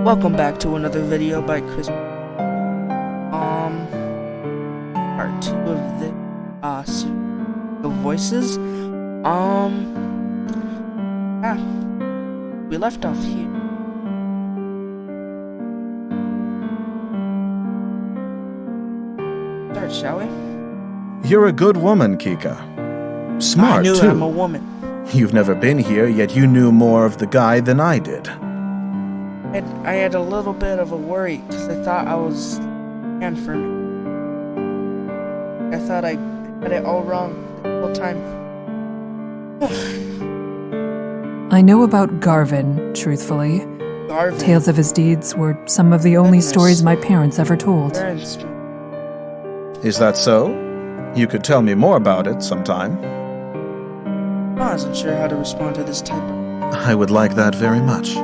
Welcome back to another video by Chris. Part 2 of the series of voices. We left off here. Start, shall we? You're a good woman, Kika. Smart, I knew too. I'm a woman. You've never been here, yet you knew more of the guy than I did. I had a little bit of a worry, because I thought I was for me. I thought I had it all wrong the whole time. I know about Garvin, truthfully. Garvin. Tales of his deeds were some of the only stories my parents ever told. Is that so? You could tell me more about it sometime. I wasn't sure how to respond to this type of... I would like that very much.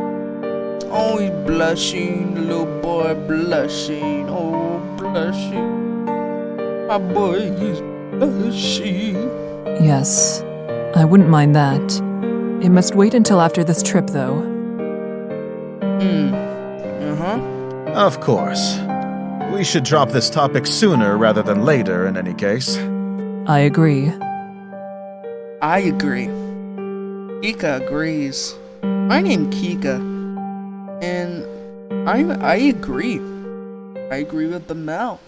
Oh, he's blushing, the little boy blushing, oh, blushing. My boy, he's blushing. Yes, I wouldn't mind that. It must wait until after this trip, though. Of course. We should drop this topic sooner rather than later, in any case. I agree. I agree. Kika agrees. My name's Kika. And I agree. I agree with the Mel.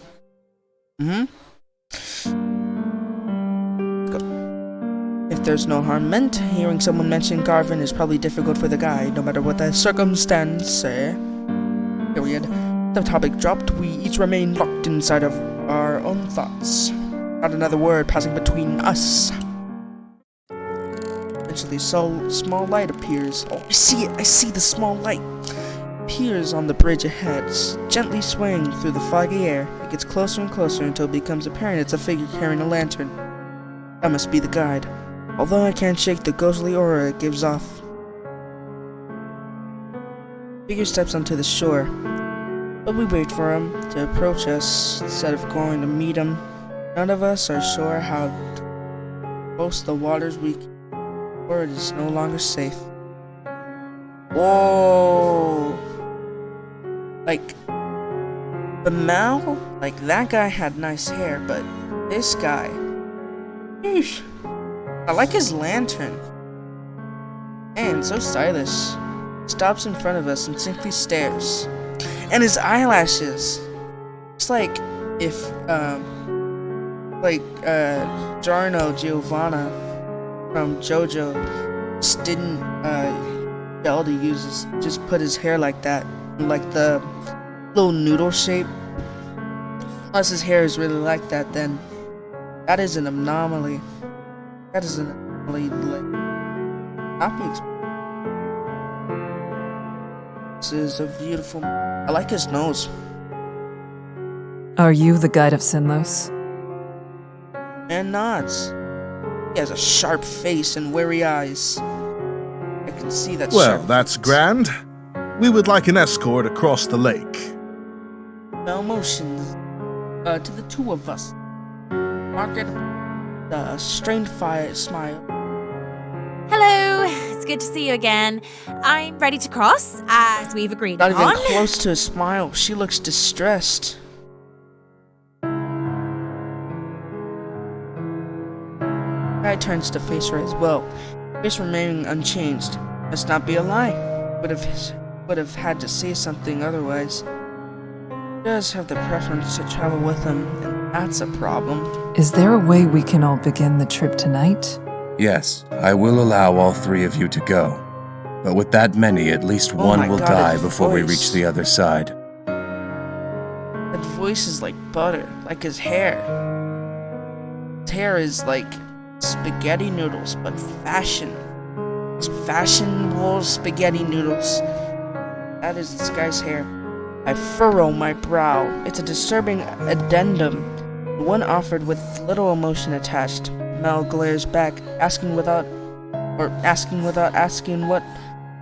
If there's no harm meant, hearing someone mention Garvin is probably difficult for the guy, no matter what the circumstance. Period. The topic dropped, we each remain locked inside of our own thoughts. Not another word passing between us. Eventually, small light appears. Oh, I see it! I see the small light! Appears on the bridge ahead, gently swaying through the foggy air. It gets closer and closer until it becomes apparent it's a figure carrying a lantern. That must be the guide. Although I can't shake the ghostly aura it gives off. Figure steps onto the shore, but we wait for him to approach us instead of going to meet him. None of us are sure how close the waters we can. Word is no longer safe. Whoa! Like, the Mal, like that guy had nice hair, but this guy, eesh. I like his lantern. Man, so stylish. Stops in front of us and simply stares. And his eyelashes. It's like if, Giorno Giovanna from JoJo just didn't, gel to use just put his hair like that. Like the little noodle shape. Unless his hair is really like that, then that is an anomaly. That is an anomaly, like, not be This is a beautiful... I like his nose. Are you the guide of Sinlos? And nods. He has a sharp face and wary eyes. I can see that. Well, that's grand. We would like an escort across the lake. No motions. To the two of us. Margaret, the strained smile. Hello, it's good to see you again. I'm ready to cross, as we've agreed Not upon. even close to a smile. She looks distressed. Guy turns to face her as well. Face remaining unchanged. Must not be a lie. Would have had to say something otherwise. He does have the preference to travel with him, and that's a problem. Is there a way we can all begin the trip tonight? Yes, I will allow all three of you to go. But with that many, at least one will die before we reach the other side. That voice is like butter, like his hair. His hair is like spaghetti noodles, but fashion. Fashionable spaghetti noodles. That is this guy's hair. I furrow my brow. It's a disturbing addendum, one offered with little emotion attached. Mel glares back, asking without asking what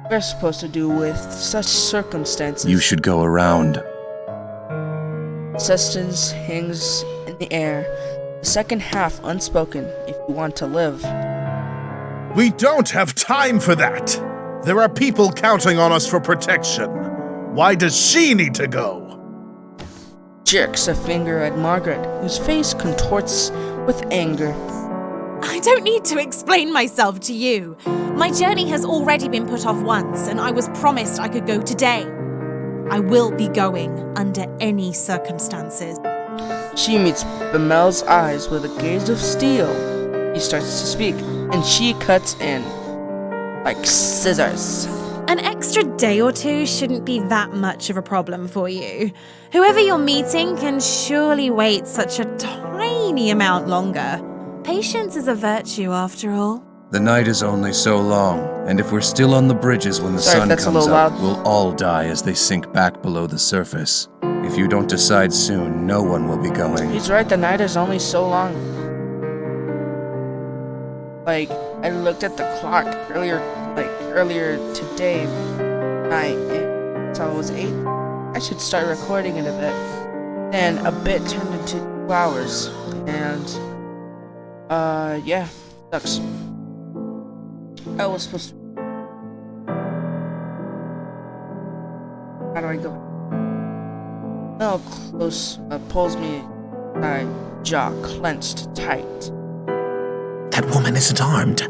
we're supposed to do with such circumstances. You should go around. Sustenance hangs in the air. The second half unspoken, if you want to live. We don't have time for that! There are people counting on us for protection. Why does she need to go? Jerks a finger at Margaret, whose face contorts with anger. I don't need to explain myself to you. My journey has already been put off once, and I was promised I could go today. I will be going under any circumstances. She meets Bemel's eyes with a gaze of steel. He starts to speak, and she cuts in. Like scissors. An extra day or two shouldn't be that much of a problem for you. Whoever you're meeting can surely wait such a tiny amount longer. Patience is a virtue, after all. The night is only so long, and if we're still on the bridges when the sun that's a comes little up, loud. we'll all die as they sink back below the surface. If you don't decide soon, no one will be going. He's right, the night is only so long. Like, I looked at the clock earlier today night, and so it was 8. I should start recording in a bit. Then a bit turned into 2 hours, and yeah, sucks. I was supposed to. How do I go? Mel close pulls me, my jaw clenched tight. That woman isn't armed.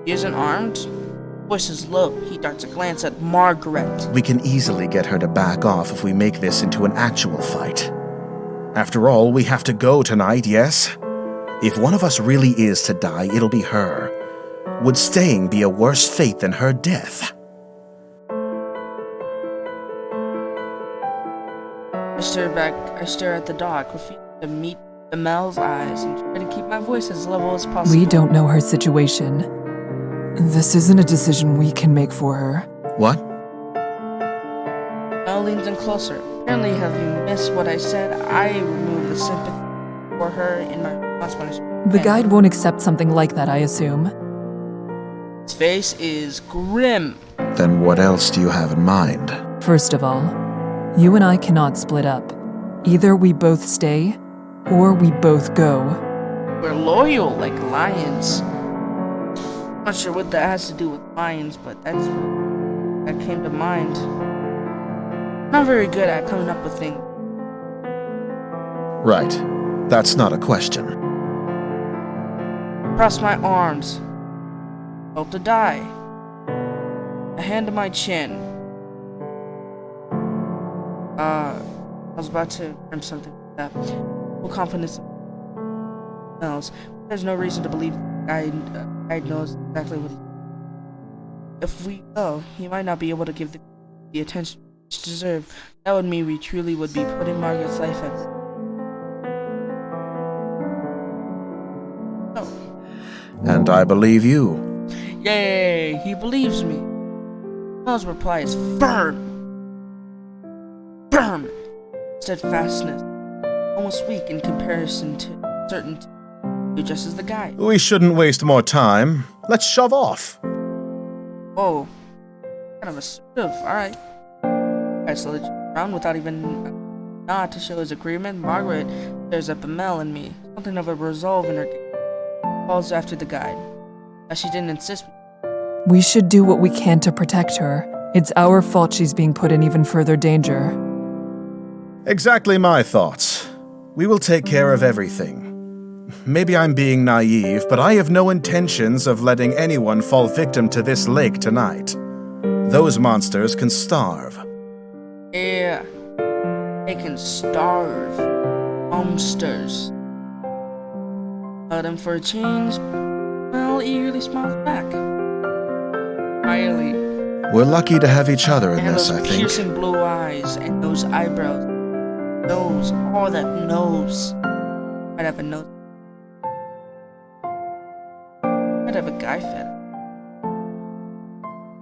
He isn't armed. Voice is low. He darts a glance at Margaret. We can easily get her to back off if we make this into an actual fight. After all, we have to go tonight, yes? If one of us really is to die, it'll be her. Would staying be a worse fate than her death? I stare at the dock, refusing to meet Bemel's eyes and try to keep my voice as level as possible. We don't know her situation. This isn't a decision we can make for her. What? Mel leans in closer. Apparently, having missed what I said, I removed the sympathy for her in my response when I spoke. The guide won't accept something like that, I assume. His face is grim. Then what else do you have in mind? First of all, you and I cannot split up. Either we both stay, or we both go. We're loyal like lions. Not sure what that has to do with lions, but that came to mind. Not very good at coming up with things. Right. That's not a question. Cross my arms. Hope to die. A hand to my chin. I was about to term something like that. Full confidence knows. There's no reason to believe I knows exactly what he. If we go, he might not be able to give the attention which deserve. That would mean we truly would be putting Margaret's life at risk. And I believe you. Yay! He believes me. Mel's reply is firm. Firm. Steadfastness. Almost weak in comparison to certainty. Who just as the guy. We shouldn't waste more time. Let's shove off. Whoa. Kind of assertive. Alright. I slowly turned around without even a nod to show his agreement. Margaret stares at Bemel and me. Something of a resolve in her gaze. Falls after the guide. As she didn't insist. We should do what we can to protect her. It's our fault she's being put in even further danger. Exactly my thoughts. We will take care of everything. Maybe I'm being naive, but I have no intentions of letting anyone fall victim to this lake tonight. Those monsters can starve. Yeah. They can starve. Monsters. And for a change, Mel eagerly smiles back. Quietly. We're lucky to have each other in And this, those I think. piercing blue eyes and those eyebrows. Nose. All that nose. Might have a nose. Might have a guy fetish.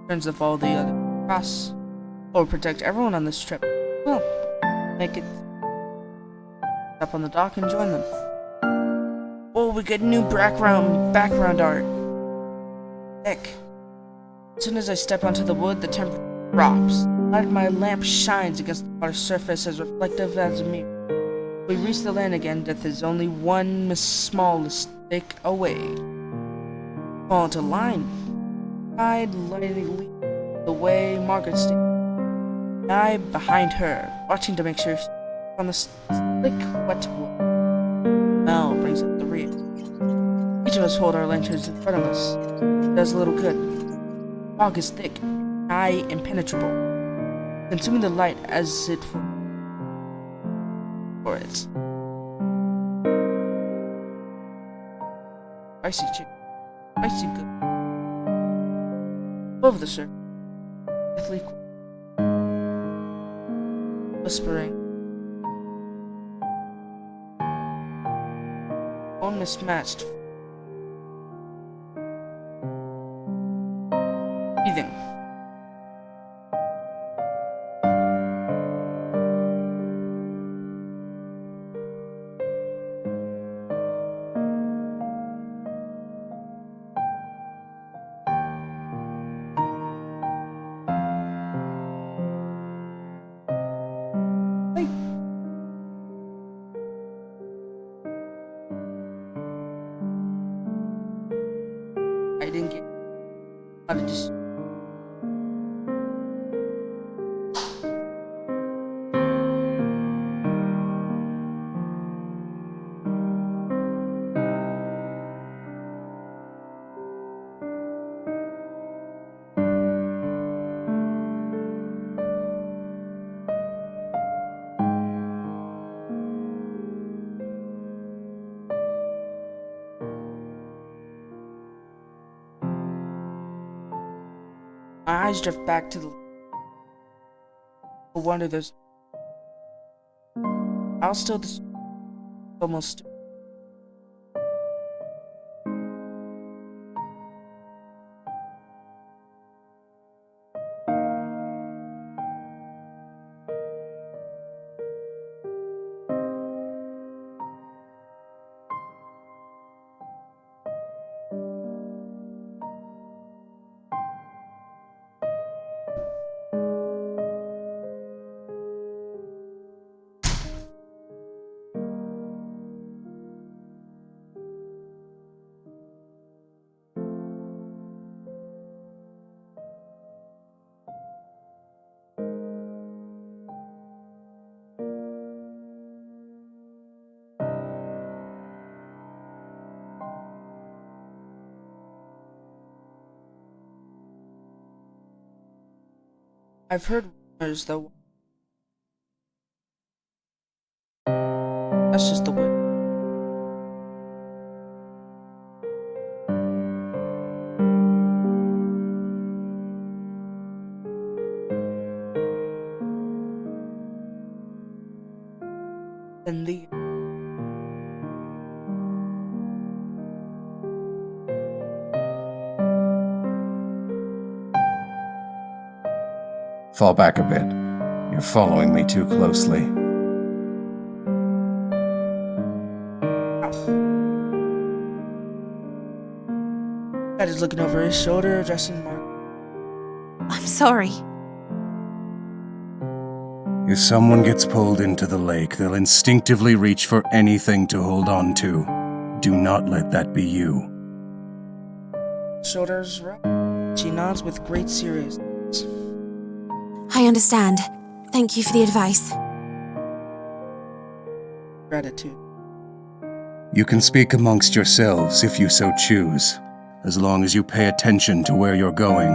Turns to follow the other cross. Or protect everyone on this trip. Well, make it up on the dock and join them. Oh, we get new background art. Heck. As soon as I step onto the wood, the temperature drops. The light of my lamp shines against the water's surface as reflective as a mirror. We reach the land again. Death is only one small mistake away. Fall into line. Tide lightly the way Margaret stayed. The guy behind her, watching to make sure she's on the slick, wet wood. Mel brings up the rear. Each of us hold our lanterns in front of us. It does a little good. The fog is thick, nigh impenetrable, consuming the light as it for it. Spicy chicken. Spicy good. Above the surface, deathly quiet. Whispering. One mismatched. Breathing. I didn't get how to just. My eyes drift back to the. No wonder there's. I'll still almost. I've heard rumors though. That's just the way. And the. Fall back a bit. You're following me too closely. Dad is looking over his shoulder, addressing Mark. I'm sorry. If someone gets pulled into the lake, they'll instinctively reach for anything to hold on to. Do not let that be you. Shoulders rough. She nods with great seriousness. I understand. Thank you for the advice. Gratitude. You can speak amongst yourselves if you so choose, as long as you pay attention to where you're going.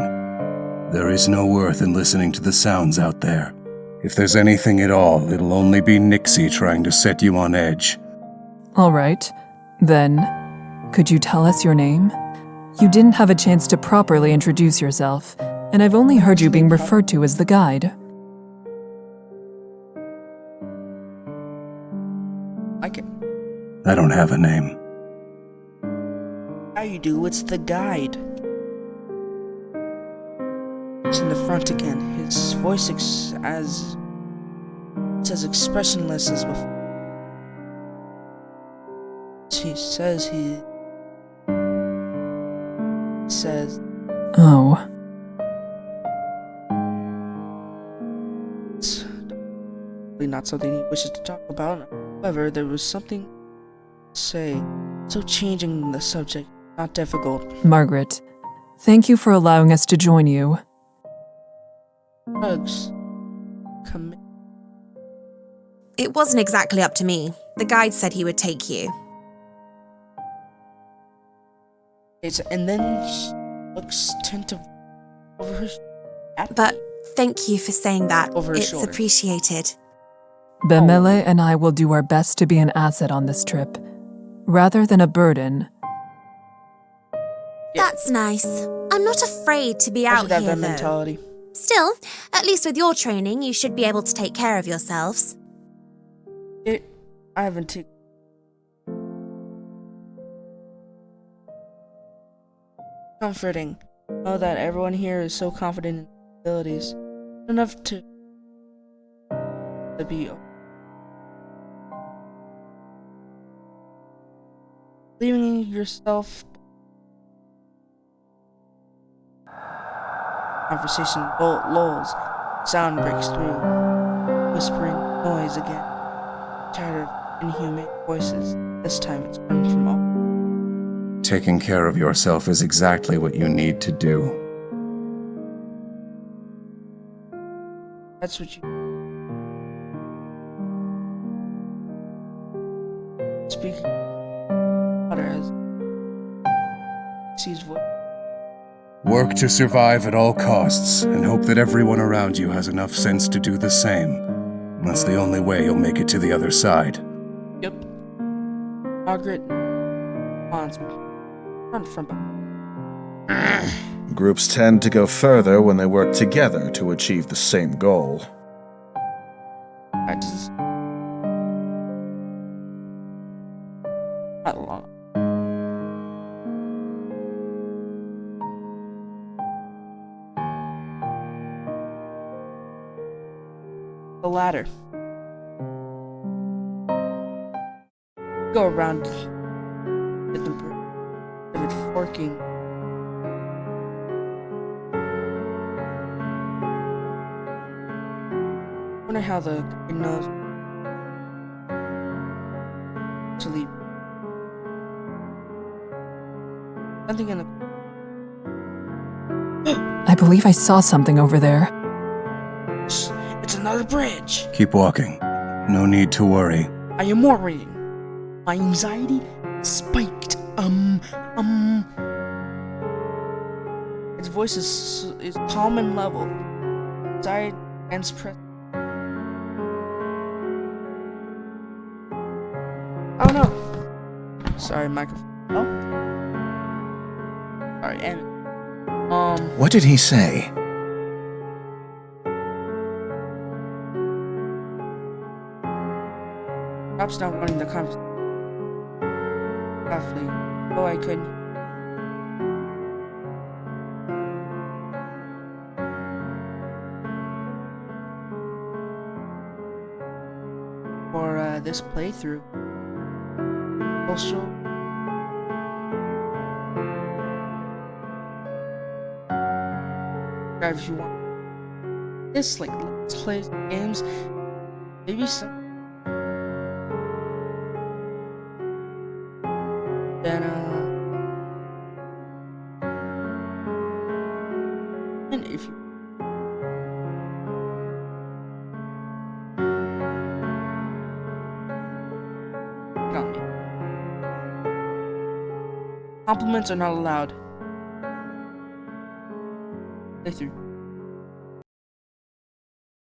There is no worth in listening to the sounds out there. If there's anything at all, it'll only be Nixie trying to set you on edge. All right. Then, could you tell us your name? You didn't have a chance to properly introduce yourself, and I've only heard you being referred to as the guide. Like it. I don't have a name. How you do? It's the guide. He's in the front again. His voice as expressionless as before. He says Oh. it's really not something he wishes to talk about. However, there was something to say. So changing the subject, not difficult. Margaret, thank you for allowing us to join you. drugs. Commit. It wasn't exactly up to me. The guide said he would take you. And then she looks tentative over her at But me. thank you for saying that. Over her It's shoulder. appreciated. Bemele and I will do our best to be an asset on this trip, rather than a burden. Yeah. That's nice. I'm not afraid to be I out should have here, that though. mentality. Still, at least with your training, you should be able to take care of yourselves. I haven't taken. Comforting. Know that everyone here is so confident in their abilities. Enough to be. Leaving yourself. Conversation lulls. Sound breaks through. Whispering noise again. Chatter of inhuman voices. This time it's coming from all. Taking care of yourself is exactly what you need to do. That's what you. Speaking. Water as. Sees voice. Work to survive at all costs, and hope that everyone around you has enough sense to do the same. That's the only way you'll make it to the other side. Yep. Margaret. Bonds. Front from behind. Groups tend to go further when they work together to achieve the same goal. Practices. Not long. The ladder. Go around with the of it forking. Wonder how the guy knows to leave. Something in the. I believe I saw something over there. It's another bridge. Keep walking. No need to worry. I am worrying. My anxiety spiked. Its voice is calm and level. Anxiety and press. Oh no. Sorry, microphone. Oh. Sorry, Emmett. What did he say? Perhaps not wanting the conversation. Roughly. Oh, I couldn't. For this playthrough. Also. If you want. This, like, let's play games. Maybe some. Then, and if you get on me. Compliments are not allowed. Play through.